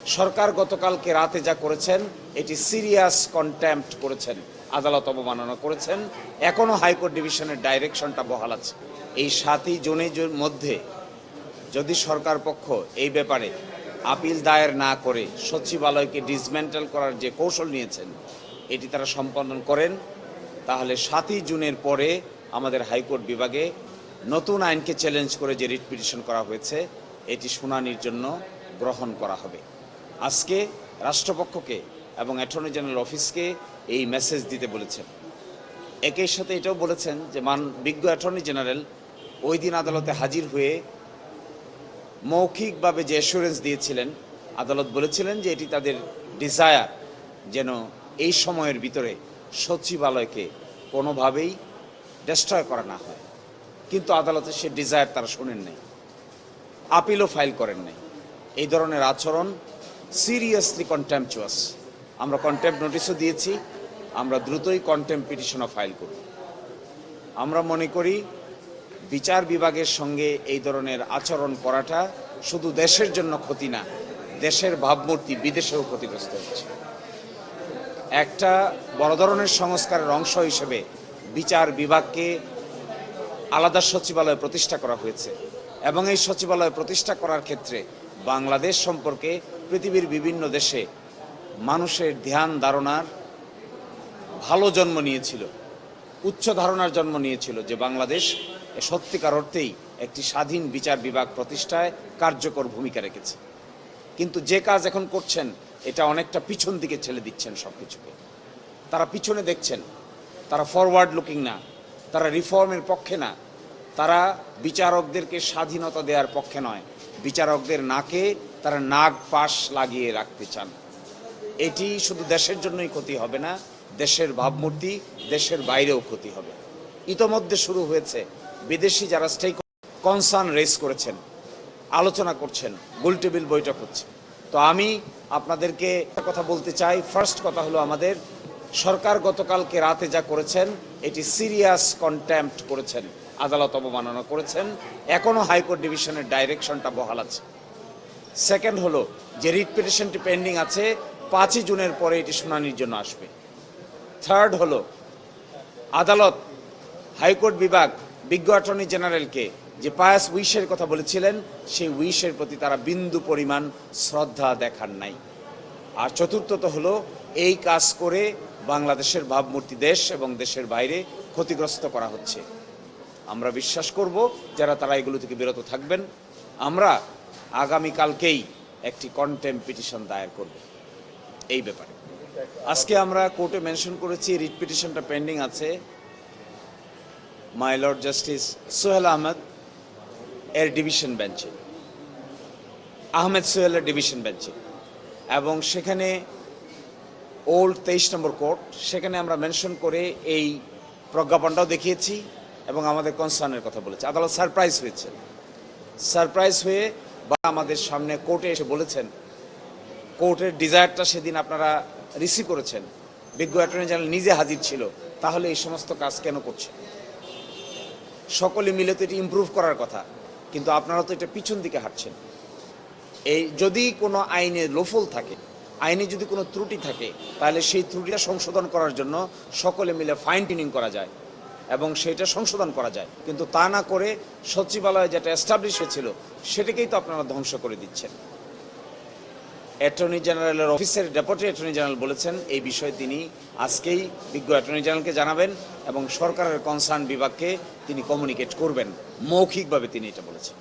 সরকার গতকালকে রাতে যা করেছেন এটি সিরিয়াস কন্টেম্প্ট করেছেন, আদালত অবমাননা করেছেন। এখনও হাইকোর্ট ডিভিশনের ডাইরেকশনটা বহাল আছে। এই 7ই জুনের মধ্যে যদি সরকার পক্ষ এই ব্যাপারে আপিল দায়ের না করে সচিবালয়কে ডিসমেন্টেল করার যে কৌশল নিয়েছেন এটি তারা সম্পন্ন করেন, তাহলে 7ই জুনের পরে আমাদের হাইকোর্ট বিভাগে নতুন আইনকে চ্যালেঞ্জ করে যে রিট পিটিশন করা হয়েছে এটি শুনানির জন্য গ্রহণ করা হবে। আজকে রাষ্ট্রপক্ষকে এবং অ্যাটর্নি জেনারেল অফিসকে এই মেসেজ দিতে বলেছেন। একই সাথে এটাও বলেছেন যে বিজ্ঞ অ্যাটর্নি জেনারেল ওই দিন আদালতে হাজির হয়ে মৌখিকভাবে যে অ্যাসুরেন্স দিয়েছিলেন, আদালত বলেছিলেন যে এটি তাদের ডিজায়ার যেন এই সময়ের ভিতরে সচিবালয়কে কোনোভাবেই ডেস্ট্রয় করা না হয়। কিন্তু আদালতে সে ডিজায়ার তারা শোনেন নাই, আপিলও ফাইল করেন নাই। এই ধরনের আচরণ সিরিয়াসলি কন্টেম্পচুয়াস। আমরা কন্টেম্প নোটিশও দিয়েছি, আমরা দ্রুতই কন্টেম্প পিটিশনও ফাইল করব। আমরা মনে করি বিচার বিভাগের সঙ্গে এই ধরনের আচরণ করাটা শুধু দেশের জন্য ক্ষতি না, দেশের ভাবমূর্তি বিদেশেও ক্ষতিগ্রস্ত হচ্ছে। একটা বড় ধরনের সংস্কারের অংশ হিসেবে বিচার বিভাগকে আলাদা সচিবালয় প্রতিষ্ঠা করা হয়েছে এবং এই সচিবালয় প্রতিষ্ঠা করার ক্ষেত্রে বাংলাদেশ সম্পর্কে পৃথিবীর বিভিন্ন দেশে মানুষের ধ্যান ধারণার ভালো জন্ম নিয়েছিল, উচ্চ ধারণার জন্ম নিয়েছিল যে বাংলাদেশ সত্যিকার অর্থেই একটি স্বাধীন বিচার বিভাগ প্রতিষ্ঠায় কার্যকর ভূমিকা রেখেছে। কিন্তু যে কাজ এখন করছেন এটা অনেকটা পিছন দিকে ঠেলে দিচ্ছেন সব কিছুকে। তারা পিছনে দেখছেন, তারা ফরওয়ার্ড লুকিং না, তারা রিফর্মের পক্ষে না, তারা বিচারকদেরকে স্বাধীনতা দেওয়ার পক্ষে নয়, বিচারকদের নাকে তারা নাগ পাশ লাগিয়ে রাখতে চান। এটি শুধু দেশের জন্যই ক্ষতি হবে না, দেশের ভাবমূর্তি দেশের বাইরেও ক্ষতি হবে। ইতোমধ্যে শুরু হয়েছে, বিদেশি যারা স্টেক কনসার্ন রেজ করেছেন, আলোচনা করছেন, গোলটেবিল বৈঠক হচ্ছে। তো আমি আপনাদেরকে একটা কথা বলতে চাই। ফার্স্ট কথা হলো, আমাদের সরকার গতকালকে রাতে যা করেছেন এটি সিরিয়াস কন্টেম্প্ট করেছেন, আদালত অবমাননা করেছেন। এখনও হাইকোর্ট ডিভিশনের ডাইরেকশনটা বহাল আছে। সেকেন্ড হলো, যে রিট পিটিশনটি পেন্ডিং আছে 5ই জুনের পরে এটি শুনানির জন্য আসবে। থার্ড হলো, আদালত হাইকোর্ট বিভাগ বিজ্ঞ অ্যাটর্নি জেনারেলকে যে পায়াস উইশের কথা বলেছিলেন সেই উইশের প্রতি তারা বিন্দু পরিমাণ শ্রদ্ধা দেখান নাই। আর চতুর্থত হলো, এই কাজ করে বাংলাদেশের ভাবমূর্তি দেশ এবং দেশের বাইরে ক্ষতিগ্রস্ত করা হচ্ছে। আমরা বিশ্বাস করব যারা তারা এগুলো থেকে বিরত থাকবেন। আমরা আগামীকালকেই একটি কন্টেম্প পিটিশন দায়ের করব এই ব্যাপারে। আজকে আমরা কোর্টে মেনশন করেছি রিট পিটিশনটা পেন্ডিং আছে my lord justice Sohel Ahmed এর ডিভিশন বেঞ্চে, আহমেদ সোহেলের ডিভিশন বেঞ্চে, এবং সেখানে ওল্ড 23 নম্বর কোর্ট, সেখানে আমরা মেনশন করে এই প্রজ্ঞাপনটাও দেখিয়েছি এবং আমাদের কনসার্নের কথা বলেছি। আদালত সারপ্রাইজ হয়েছে, সারপ্রাইজ হয়ে বা আমাদের সামনে কোর্টে এসে বলেছেন, কোর্টের ডিজায়ারটা সেদিন আপনারা রিসিভ করেছেন, বিজ্ঞ অ্যাটর্নি জেনারেল নিজে হাজির ছিল, তাহলে এই সমস্ত কাজ কেন করছে? সকলে মিলে তো এটি ইমপ্রুভ করার কথা, কিন্তু আপনারা তো এটা পিছন দিকে হাঁটছেন। এই যদি কোনো আইনে লোফল থাকে, আইনে যদি কোনো ত্রুটি থাকে, তাহলে সেই ত্রুটিটা সংশোধন করার জন্য সকলে মিলে ফাইন টিউনিং করা যায় এবং সেটা সংশোধন করা যায়। কিন্তু তা না করে সচিবালয়ে যেটা এস্টাবলিশ হয়েছিল সেটাকেই তো আপনারা ধ্বংস করে দিচ্ছেন। অ্যাটর্নি জেনারেলের অফিসের ডেপুটি অ্যাটর্নি জেনারেল বলেছেন এই বিষয়ে তিনি আজকেই বিজ্ঞ অ্যাটর্নি জেনারেলকে জানাবেন এবং সরকারের কনসার্ন বিভাগকে তিনি কমিউনিকেট করবেন, মৌখিকভাবে তিনি এটা বলেছেন।